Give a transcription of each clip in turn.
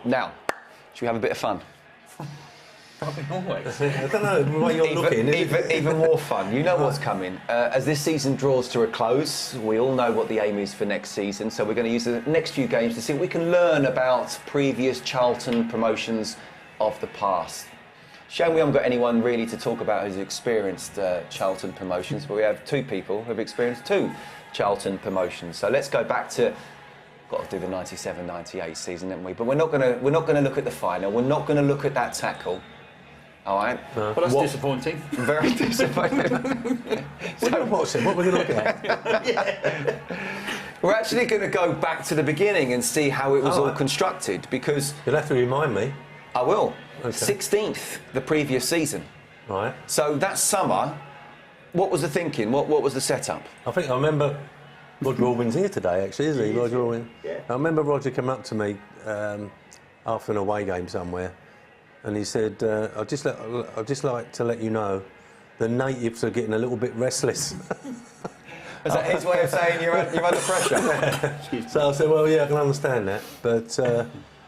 Now, should we have a bit of fun? Always. I don't know the way you're looking. Even more fun. You know what's coming. As this season draws to a close, we all know what the aim is for next season. So we're going to use the next few games to see what we can learn about previous Charlton promotions of the past. Shame we haven't got anyone really to talk about who's experienced Charlton promotions, but we have two people who've experienced two Charlton promotions. So let's go back to. Got to do the 97-98 season, haven't we? But we're not going to look at the final. We're not going to look at that tackle. All right. Well, that's disappointing. Very disappointing. We're going to watch it. What we're going to look at? Yeah. We're actually going to go back to the beginning and see how it was all constructed, because You'll have to remind me. I will. Okay. 16th the previous season. Right. So that summer, what was the thinking? What was the setup? I think I remember Roger Orwin's here today, actually, isn't he? Roger Orwin. Yeah. I remember Roger coming up to me after an away game somewhere, and he said, I'd just like to let you know the natives are getting a little bit restless. Is that his way of saying you're under pressure? So I said, well, yeah, I can understand that. But,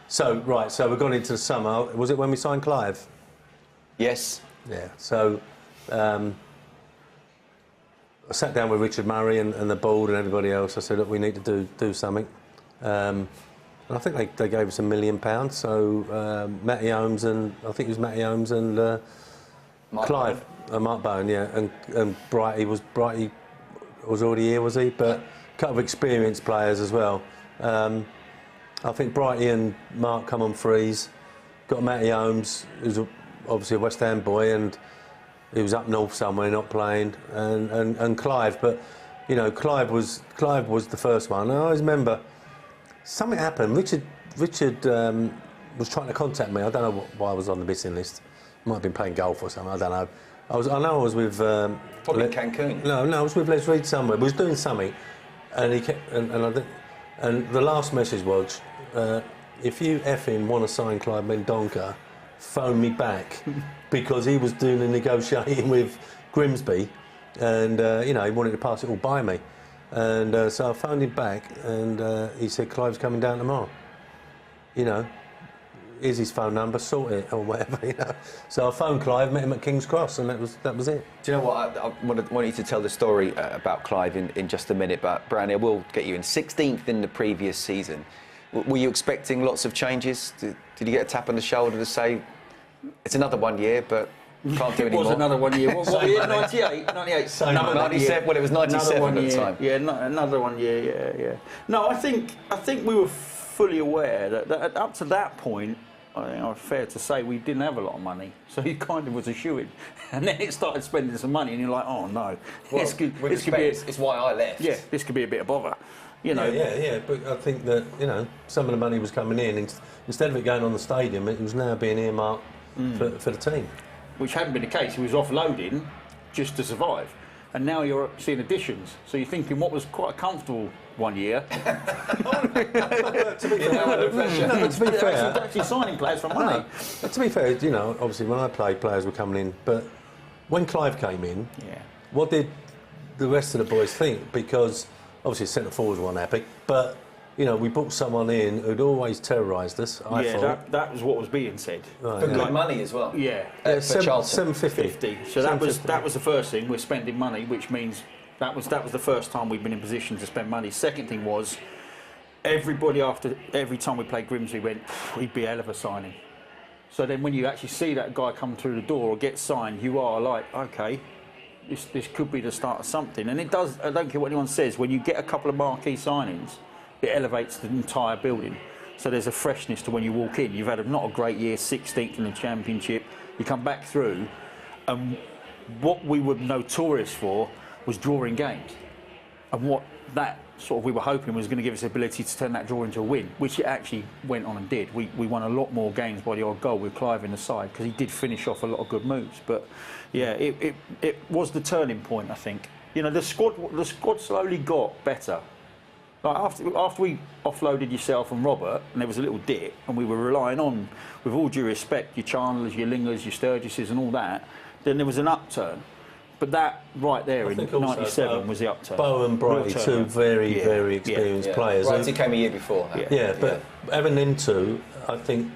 so we've gone into the summer. Was it when we signed Clive? Yes. Yeah. So I sat down with Richard Murray and the board and everybody else. I said, look, we need to do something. And I think they gave us £1 million. So Matty Holmes and I think it was Matty Holmes and Clive, Mark Bowen, yeah, and Brighty was already here, was he? But a couple of experienced players as well. I think Brighty and Mark come on frees. Got Matty Holmes, who's obviously a West Ham boy, and he was up north somewhere not playing, and Clive. But you know, Clive was the first one. And I always remember something happened. Richard was trying to contact me. I don't know why I was on the missing list. Might have been playing golf or something. I don't know. I know I was with probably Cancun. No, I was with Les Reed somewhere. We was doing something, and he kept and the last message was, if you effing want to sign Clive Mendonca, phone me back, because he was doing the negotiating with Grimsby, and you know, he wanted to pass it all by me, and so I phoned him back, and he said Clive's coming down tomorrow. You know, here's his phone number, sort it or whatever. You know, so I phoned Clive, met him at King's Cross, and that was it. Do you know what? I want you to tell the story about Clive in just a minute, but Brownie, I will get you in 16th in the previous season. Were you expecting lots of changes? Did you get a tap on the shoulder to say, it's another 1 year, but can't do anymore? It was another 1 year. What were we at, 98? 98? 97, well, it was 97 at the time. Yeah, another 1 year, yeah. No, I think we were fully aware that up to that point, I think it's fair to say we didn't have a lot of money, so he kind of was a shoo-in. And then it started spending some money, and you're like, oh no, well, this could be. It's why I left. Yeah, this could be a bit of bother. You know. Yeah. But I think that, you know, some of the money was coming in, and instead of it going on the stadium, it was now being earmarked for the team. Which hadn't been the case. He was offloading just to survive, and now you're seeing additions. So you're thinking what was quite a comfortable 1 year. To be fair, actually signing players for money. To be fair, you know, obviously when I played, players were coming in, but when Clive came in, what did the rest of the boys think? Because obviously centre forwards weren't happy, but you know, we brought someone in who'd always terrorised us. I thought that was what was being said. Right, for good money as well. Yeah, for Charlton. 750. So that was the first thing. We're spending money, which means that was the first time we've been in position to spend money. Second thing was, everybody after every time we played Grimsby went, he'd be a hell of a signing. So then when you actually see that guy come through the door or get signed, you are like, okay, this could be the start of something. And it does. I don't care what anyone says. When you get a couple of marquee signings, it elevates the entire building. So there's a freshness to when you walk in. You've had not a great year, 16th in the Championship. You come back through, and what we were notorious for was drawing games. And what that sort of we were hoping was going to give us the ability to turn that draw into a win, which it actually went on and did. We won a lot more games by the odd goal with Clive in the side, because he did finish off a lot of good moves. But yeah, it was the turning point, I think. You know, the squad slowly got better. Like after we offloaded yourself and Robert, and there was a little dip, and we were relying on, with all due respect, your Chandlers, your Lingers, your Sturgises and all that, then there was an upturn. But that right there in '97 was the upturn. Bo and Brighty, two very experienced players. Brighty came a year before. But having them two, I think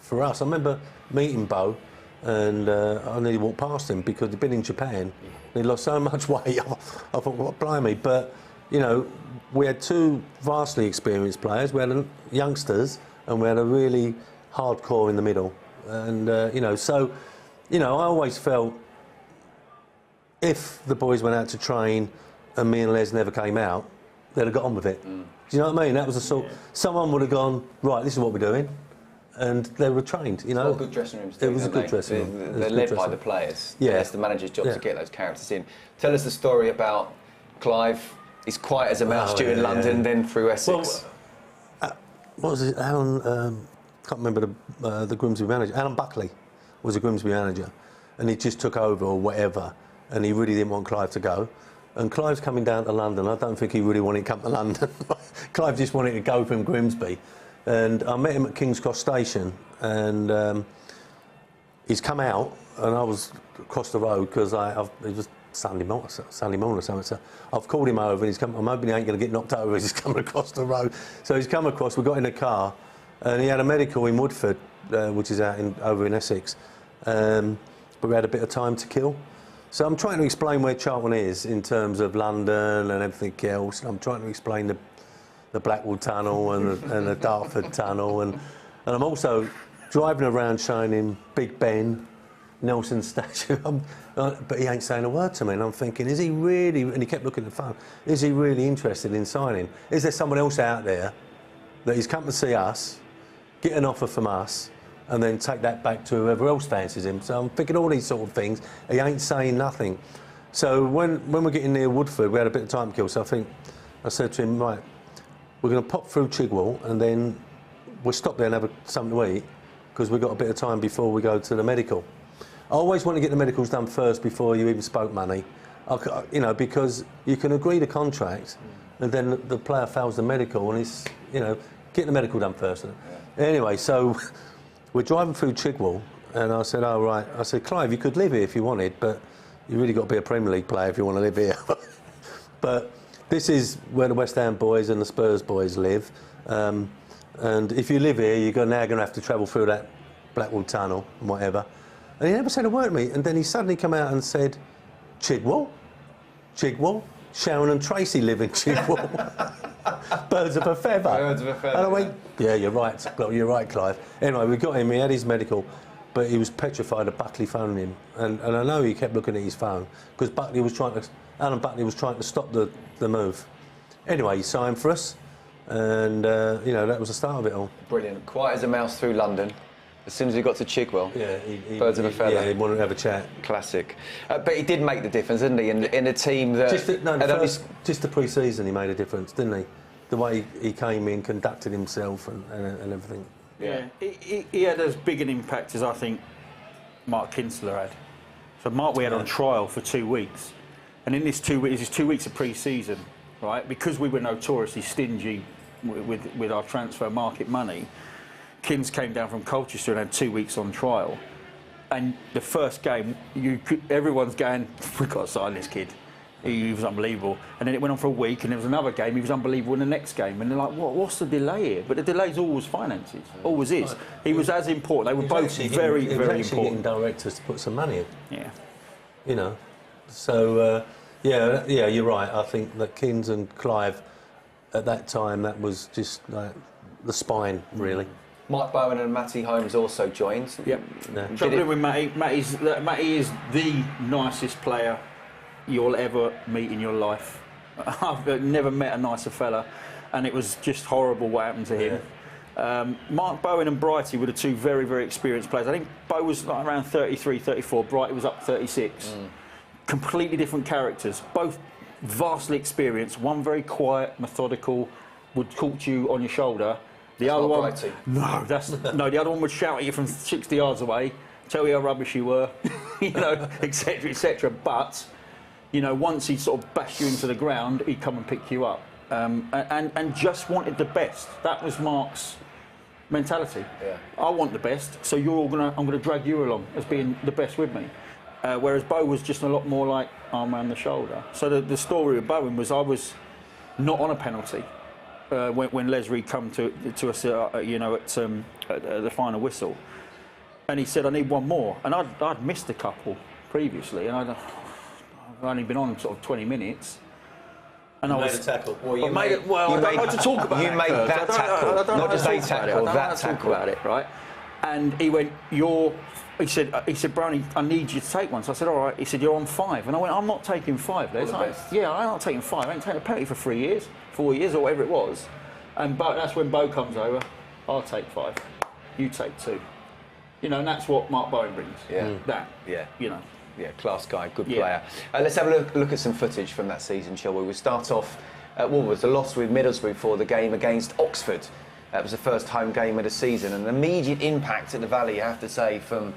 for us, I remember meeting Bo, and I nearly walked past him because he'd been in Japan. And he lost so much weight. I thought, what blimey? But you know, we had two vastly experienced players. We had youngsters, and we had a really hardcore in the middle. And you know, so you know, I always felt if the boys went out to train and me and Les never came out, they'd have got on with it. Do you know what I mean? That was the sort. Someone would have gone, right, this is what we're doing, and they were trained. You know, Well, good dressing rooms. it was a good dressing room. They're led by the players. Yeah. It's the manager's job to get those characters in. Tell us the story about Clive. He's quiet as a mouse during London, then through Essex. Well, what was it? Alan, can't remember the Grimsby manager. Alan Buckley was a Grimsby manager, and he just took over or whatever, and he really didn't want Clive to go. And Clive's coming down to London. I don't think he really wanted to come to London. Clive just wanted to go from Grimsby. And I met him at King's Cross Station, and he's come out, and I was across the road because it was Sunday morning or something. So I've called him over, and he's come. I'm hoping he ain't going to get knocked over as he's coming across the road. So he's come across. We got in a car, and he had a medical in Woodford, which is over in Essex. But we had a bit of time to kill. So I'm trying to explain where Charlton is in terms of London and everything else. I'm trying to explain the Blackwall Tunnel and the Dartford Tunnel, and I'm also driving around showing him Big Ben, Nelson's statue, but he ain't saying a word to me, and I'm thinking, is he really, and he kept looking at the phone, is he really interested in signing? Is there someone else out there that he's come to see us, get an offer from us, and then take that back to whoever else fancies him? So I'm thinking all these sort of things. He ain't saying nothing. So when we're getting near Woodford, we had a bit of time to kill, so I said to him, right, we're going to pop through Chigwell, and then we'll stop there and have something to eat, because we've got a bit of time before we go to the medical. I always want to get the medicals done first before you even spoke money, you know, because you can agree the contract, and then the player fails the medical, and it's, you know, get the medical done first. Yeah. Anyway, so we're driving through Chigwell, and I said, oh, right. I said, Clive, you could live here if you wanted, but you really got to be a Premier League player if you want to live here. But this is where the West Ham boys and the Spurs boys live. And if you live here, you're now going to have to travel through that Blackwall Tunnel and whatever. And he never said a word to me. And then he suddenly come out and said, Chigwell? Sharon and Tracy live in Chigwell. Birds of a feather. Birds of a feather. And I went, yeah, you're right, Clive. Anyway, we got him, he had his medical, but he was petrified of Buckley phoning him. And I know he kept looking at his phone, because Alan Buckley was trying to stop the move. Anyway, he signed for us, and you know, that was the start of it all. Brilliant. Quiet as a mouse through London. As soon as he got to Chigwell, birds of a feather. Yeah, he wanted to have a chat. Classic. But he did make the difference, didn't he, in a team that... Just the pre-season he made a difference, didn't he? The way he came in, conducted himself and everything. Yeah, he had as big an impact as I think Mark Kinsler had. So Mark we had on trial for 2 weeks. And in this 2 weeks, it's 2 weeks of pre-season, right? Because we were notoriously stingy with our transfer market money, Kins came down from Colchester and had 2 weeks on trial. And the first game, everyone's going, we've got to sign this kid. He was unbelievable. And then it went on for a week, and there was another game, he was unbelievable in the next game. And they're like, what's the delay here? But the delay's always finances, always is. He was as important. They were both very important. Getting directors to put some money in. Yeah. You know, so, yeah, you're right. I think that Kins and Clive, at that time, that was just like the spine, really. Mike Bowen and Matty Holmes also joined. Yep. Trouble with Matty is the nicest player you'll ever meet in your life. I've never met a nicer fella, and it was just horrible what happened to him. Mark Bowen and Brighty were the two very, very experienced players. I think Bow was like around 33, 34. Brighty was up 36. Completely different characters. Both vastly experienced. One very quiet, methodical, would talk to you on your shoulder. The other one, the other one would shout at you from 60 yards away, tell you how rubbish you were, you know, etc., etc. But, you know, once he'd sort of bashed you into the ground, he'd come and pick you up, and just wanted the best. That was Mark's mentality. Yeah. I want the best, so I'm gonna drag you along as being the best with me. Whereas Bo was just a lot more like arm around the shoulder. So the story with Bowen was I was not on a penalty. when Leslie come to us, you know, at the final whistle, and he said, "I need one more," and I'd missed a couple previously, and I've only been on sort of 20 minutes. And I was a tackle. Well, you made it. Well, I don't like to talk about it. You made that tackle, not just a tackle. That tackle. About it, right? And he went, He said, Brownie, I need you to take one. So I said, all right. He said, you're on 5. And I went, I'm not taking 5, Les. Yeah, I'm not taking 5. I ain't taking a penalty for 3 years, 4 years, or whatever it was. And that's when Bo comes over. I'll take 5. You take 2. You know, and that's what Mark Bowen brings. Yeah. That. Yeah. You know. Yeah, class guy, good player. Let's have a look at some footage from that season, shall we? We'll start off at Woolworths, the loss with Middlesbrough for the game against Oxford. That was the first home game of the season, and an immediate impact at the Valley, I have to say, from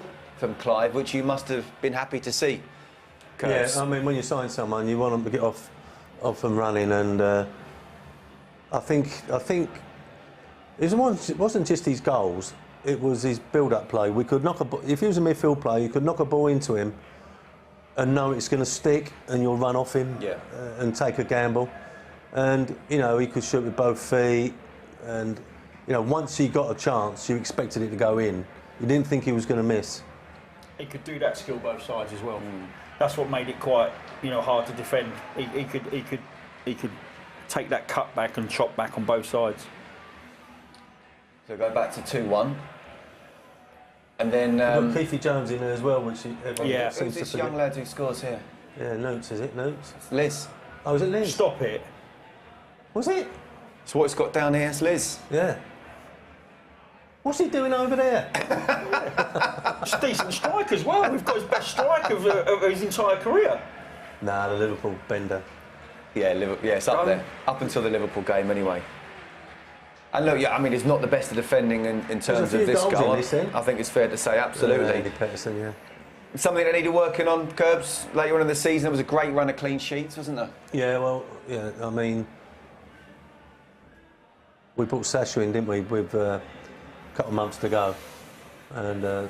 Clive, which you must have been happy to see. Yeah, I mean, when you sign someone, you want them to get off and running, and I think it wasn't just his goals; it was his build-up play. We could knock if he was a midfield player, you could knock a ball into him, and know it's going to stick, and you'll run off him and take a gamble. And you know, he could shoot with both feet, and you know, once he got a chance, you expected it to go in. You didn't think he was going to miss. He could do that skill both sides as well. That's what made it quite, you know, hard to defend. He could take that cut back and chop back on both sides. So go back to 2-1, and then You've got Keithy Jones in there as well, which everyone seems who's to this forget. young lad who scores here? Yeah, Notes, is it? Notes? Liz. Oh, is it Liz? Stop it. Was it? So what it's got down here is Liz. Yeah. What's he doing over there? It's a decent strike as well. We've got his best strike of his entire career. Nah, the Liverpool bender. Yeah, it's up there. Up until the Liverpool game, anyway. And look, I mean, he's not the best at defending in terms of this goal. I think it's fair to say, absolutely. Andy Petterson, yeah. Something that needed working on, Curbs, later on in the season. There was a great run of clean sheets, wasn't there? Yeah, well, yeah, I mean, we brought Sasha in, didn't we, with a couple of months to go. And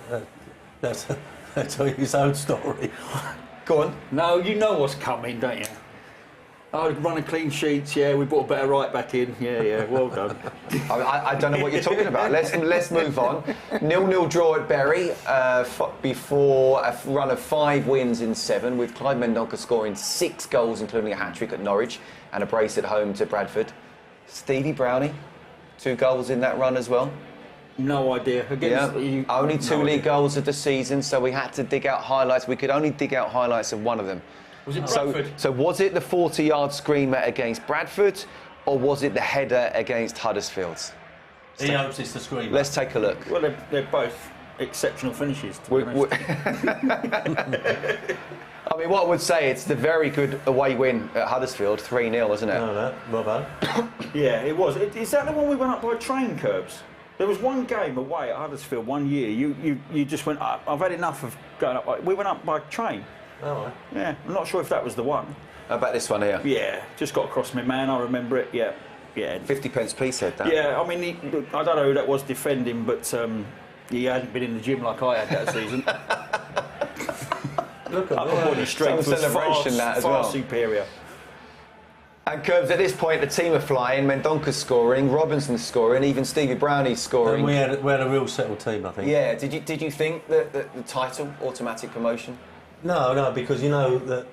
that's his own story. Go on. No, you know what's coming, don't you? Oh, running clean sheets, yeah, we brought a better right back in. Yeah, well done. I don't know what you're talking about. Let's move on. 0-0 draw at Bury before a run of 5 wins in 7, with Clive Mendonca scoring 6 goals, including a hat-trick at Norwich and a brace at home to Bradford. Stevie Brownie, 2 goals in that run as well. No idea. Only 2 league goals of the season, so we had to dig out highlights. We could only dig out highlights of one of them. Was it Bradford? So was it the 40-yard screamer against Bradford, or was it the header against Huddersfield? He hopes it's the screamer. Let's take a look. Well, they're both exceptional finishes, to be honest. I mean, what I would say, it's the very good away win at Huddersfield, 3-0, isn't it? No, well done. Yeah, it was. Is that the one we went up by train, Curbs? There was one game away at Huddersfield one year. You just went, I've had enough of going up. We went up by train. Oh, right. Yeah, I'm not sure if that was the one. How about this one here? Yeah, just got across my man. I remember it. Yeah. 50 pence piece said that. Yeah, I mean, I don't know who that was defending, but he hadn't been in the gym like I had that season. Look at Upper body strength was far superior. And Curbs, at this point, the team are flying. Mendonca's scoring, Robinson's scoring, even Stevie Brownie's scoring. And we had a real settled team, I think. Yeah. Did you think that the title, automatic promotion? No, because you know that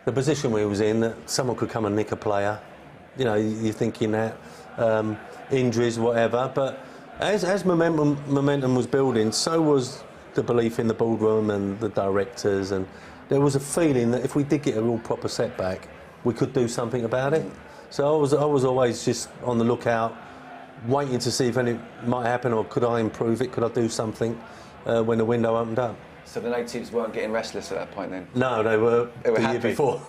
the position we was in, that someone could come and nick a player. You know, you're thinking that injuries, whatever. But as momentum was building, so was the belief in the boardroom and the directors, and there was a feeling that if we did get a real proper setback, we could do something about it. So I was always just on the lookout, waiting to see if anything might happen, or could I improve it? Could I do something when the window opened up? So the natives weren't getting restless at that point then? No, they were the happy. year before.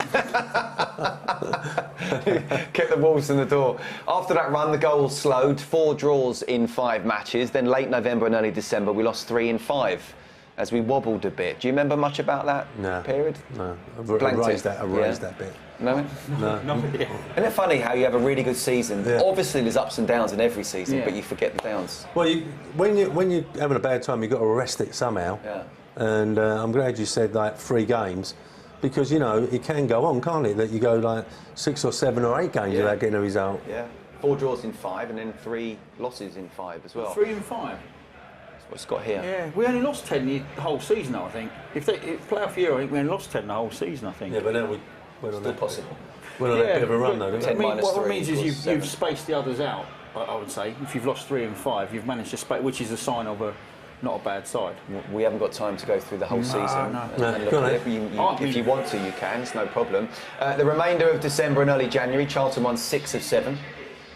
Kept the wolves in the door. After that run, the goals slowed. 4 draws in 5 matches. Then late November and early December, we lost 3 in 5 as we wobbled a bit. Do you remember much about that period? No, I raised that bit. No? No. Isn't it funny how you have a really good season? Yeah. Obviously, there's ups and downs in every season, but you forget the downs. Well, when you're having a bad time, you've got to arrest it somehow. Yeah. And I'm glad you said like 3 games, because you know it can go on, can't it? That you go like 6 or 7 or 8 games without getting a result. Yeah. 4 draws in 5 and then 3 losses in 5 as well. 3 and 5. That's what it's got here. Yeah, we only lost 10 the whole season, though, I think. If playoff year, I think we only lost 10 the whole season, I think. Yeah, but now we went on Still that. Possible. Went on that bit of a run, though, didn't we? 10 minus what it 3 means is equals you've 7. spaced the others out, I would say. If you've lost 3 and 5, you've managed to space, which is a sign of not a bad side. We haven't got time to go through the whole season. No. And look at it. If you want to, you can. It's no problem. The remainder of December and early January, Charlton won 6 of 7.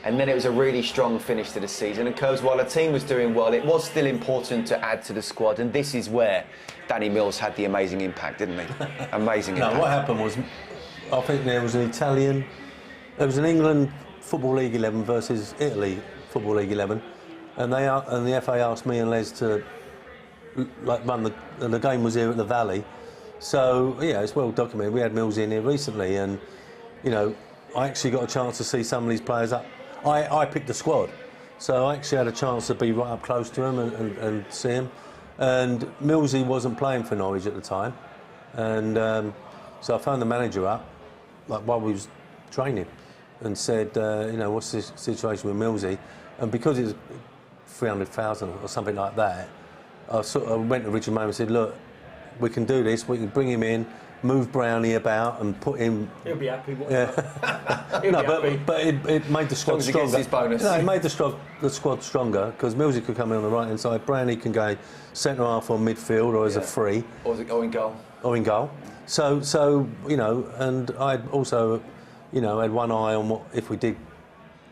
And then it was a really strong finish to the season. And Curbs, while the team was doing well, it was still important to add to the squad. And this is where Danny Mills had the amazing impact, didn't he? Amazing impact. No, what happened was, I think there was an England Football League 11 versus Italy Football League 11. And the FA asked me and Les to run the game was here at the Valley. So, yeah, it's well documented. We had Mills in here recently and, I actually got a chance to see some of these players up. I picked the squad, so I actually had a chance to be right up close to him and see him. And Millsy wasn't playing for Norwich at the time, and so I phoned the manager up, while we was training, and said, what's the situation with Millsy? And because it was 300,000 or something like that, I went to Richard May and said, look, we can do this. We can bring him in, move Brownie about and put him... He'll be happy. Yeah. But it made the squad stronger. His bonus. No, it made the squad stronger because Millsy could come in on the right-hand side. Brownie can go centre-half or midfield or as a free. Or in goal. Or in goal. So and I also, had one eye on what if we did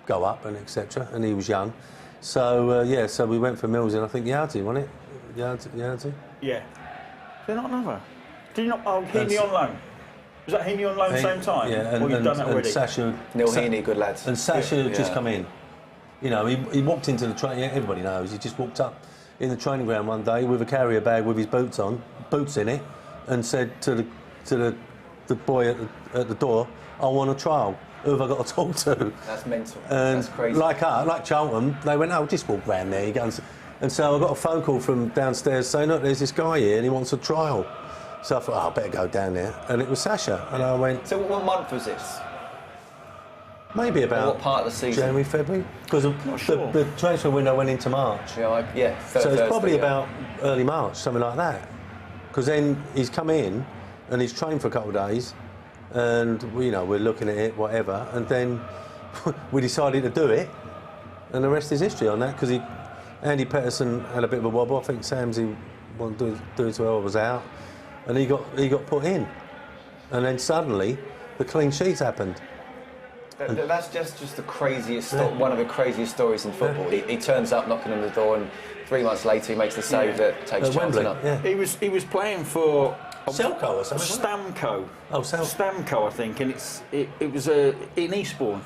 go up and etc. And he was young. So, so we went for Millsy and I think Yardley, wasn't it? Yardley? Yeah. They're not another. Did you not? Oh, Heaney on loan. Was that Heaney on loan at the same time? Yeah, or you've done that already? And Sasha. Neil Heaney, good lads. And Sasha had just come in. He walked into the training. Everybody knows. He just walked up in the training ground one day with a carrier bag with his boots in it, and said to the boy at the door, "I want a trial. Who have I got to talk to?" That's mental. And that's crazy. Like Charlton, they went, "Oh, just walk round there." And so I got a phone call from downstairs saying, "Look, there's this guy here and he wants a trial." So I thought, I better go down there. And it was Sasha. And I went... So what month was this? Maybe about... What part of the season? January, February? Because the transfer window went into March. Yeah, so it's probably about early March, something like that. Because then he's come in and he's trained for a couple of days and, we're looking at it, whatever. And then we decided to do it. And the rest is history on that because Andy Pettersson had a bit of a wobble. I think Samsey wasn't doing so well, was out. And he got put in, and then suddenly the clean sheet happened. That's just the craziest, one of the craziest stories in football. He turns up knocking on the door, and 3 months later he makes the save that takes Charlton up. Yeah. He was playing for Selco or something. Stamco. Oh, Stamco, I think, and it was in Eastbourne,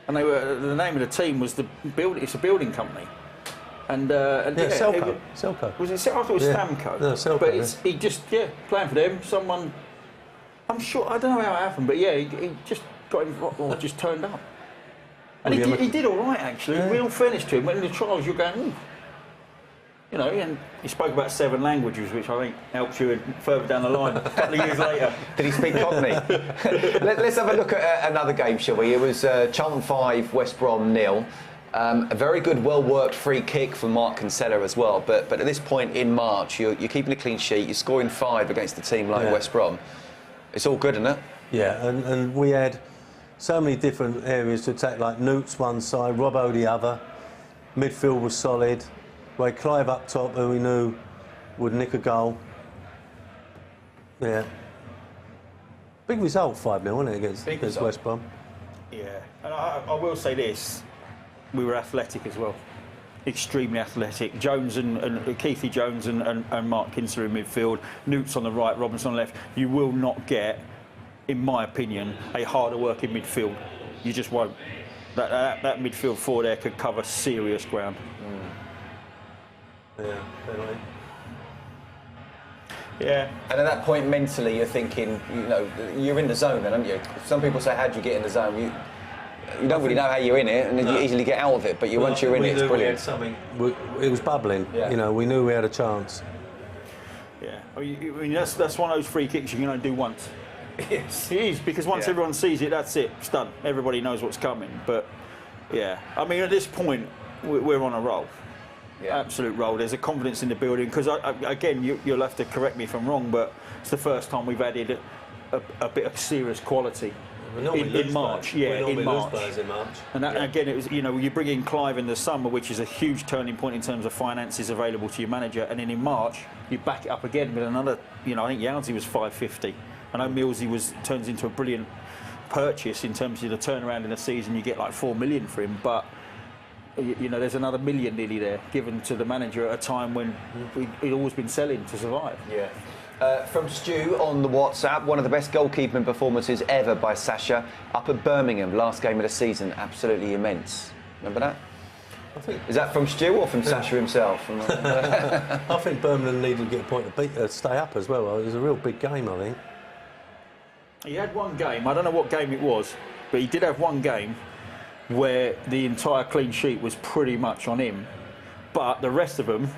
and the name of the team was it's a building company. And Selco. Was it? I thought it was Stamco. No, Selco. But he just playing for them. Someone, I'm sure, I don't know how it happened, but he just got him or just turned up. And he did all right actually. Yeah. Real fairness to him. When in the trials you're going, ooh. And he spoke about 7 languages, which I think helps you further down the line. A couple of years later. Did he speak Cockney? Let's have a look at another game, shall we? It was Charlton 5, West Brom 0. A very good, well-worked free kick from Mark Kinsella as well. But at this point in March, you're keeping a clean sheet. You're scoring 5 against a team like West Brom. It's all good, isn't it? Yeah, and we had so many different areas to attack, like Newts one side, Robbo the other. Midfield was solid. We had Clive up top, who we knew would nick a goal. Yeah. Big result, 5-0, wasn't it, against West Brom? Yeah, and I will say this. We were athletic as well, extremely athletic. Jones and Keithy Jones and Mark Kinsella in midfield, Newts on the right, Robinson on the left. You will not get, in my opinion, a harder working midfield. You just won't. That midfield 4 there could cover serious ground. Yeah, definitely. Yeah. And at that point, mentally, you're thinking, you're in the zone then, aren't you? Some people say, how do you get in the zone? You don't really know how you're in it, and you easily get out of it. But once you're in it, it's brilliant. It was bubbling. Yeah. We knew we had a chance. Yeah, I mean that's one of those free kicks you can only do once. Yes, it is because once everyone sees it, that's it. It's done. Everybody knows what's coming. But Yeah, I mean, at this point, we're on a roll. Yeah. Absolute roll. There's a confidence in the building because, again, you'll have to correct me if I'm wrong, but it's the first time we've added a bit of serious quality in March. Yeah, in March. And again, it was, you bring in Clive in the summer, which is a huge turning point in terms of finances available to your manager, and then in March you back it up again with another. I think Yowsey was 550. I know Millsy turns into a brilliant purchase in terms of the turnaround in the season. You get like 4 million for him, but there's another million nearly there given to the manager at a time when he'd always been selling to survive. Yeah. From Stu on the WhatsApp, one of the best goalkeeping performances ever by Sasha up at Birmingham, last game of the season, absolutely immense. Remember that? Is that from Stu or from Sasha himself? I think Birmingham needed to get a point to stay up as well. It was a real big game, I think. He had one game, I don't know what game it was, but he did have one game where the entire clean sheet was pretty much on him. But the rest of them,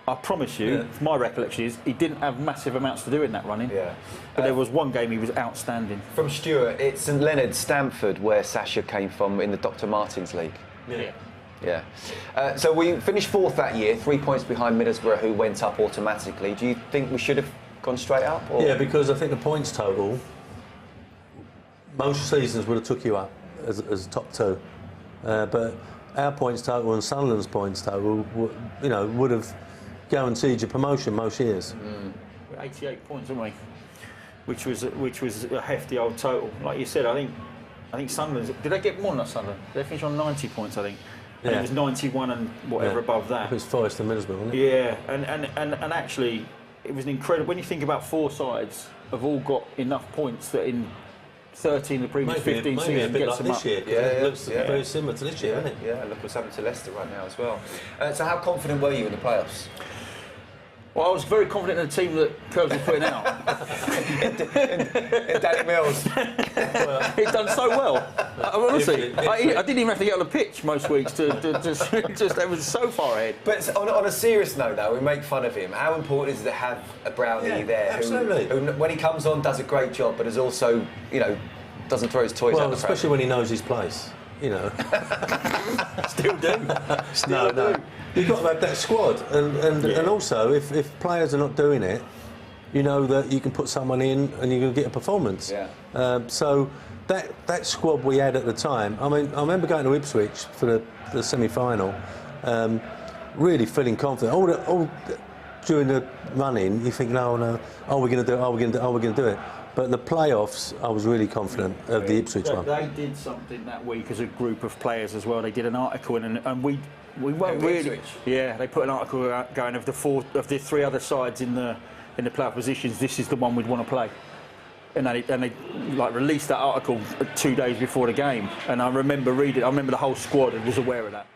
I promise you, my recollection is he didn't have massive amounts to do in that running. Yeah. But there was one game he was outstanding. From Stuart, it's St Leonard, Stamford, where Sasha came from in the Dr. Martins League. Yeah. So we finished 4th that year, 3 points behind Middlesbrough, who went up automatically. Do you think we should have gone straight up? Or? Yeah, because I think the points total, most seasons would have took you up as top 2. But our points total and Sunderland's points total, would have guaranteed your promotion most years. 88 points, didn't we? Which was a hefty old total. Like you said, I think Sunderland, did they get more than us, Sunderland? They finished on 90 points, I think. And it was 91 and whatever above that. It was Forest and Middlesbrough, wasn't it? Yeah, and actually, it was an incredible. When you think about 4 sides have all got enough points that in 13 the previous 15 seasons gets them up. This year, it looks very similar to this year, doesn't it? Yeah, look what's happening to Leicester right now as well. So how confident were you in the playoffs? Well, I was very confident in the team that Curbs were putting out. in Danny Mills. He'd done so well. Honestly, I didn't even have to get on the pitch most weeks to just they was so far ahead. But on a serious note, though, we make fun of him. How important is it to have a Brownie there who, when he comes on, does a great job, but is also, doesn't throw his toys out the pram? Especially when he knows his place. Still do. No. You've got to have that squad, and also if players are not doing it, you know that you can put someone in and you're going to get a performance. Yeah. So that squad we had at the time. I mean, I remember going to Ipswich for the semi-final, really feeling confident. All during the running, you think, no, are we going to do it? But in the playoffs, I was really confident of the Ipswich one. They did something that week as a group of players as well. They did an article and we weren't really. Yeah, they put an article out going of the 3 other sides in the playoff positions. This is the one we'd want to play. And they like released that article 2 days before the game. And I remember reading. I remember the whole squad was aware of that.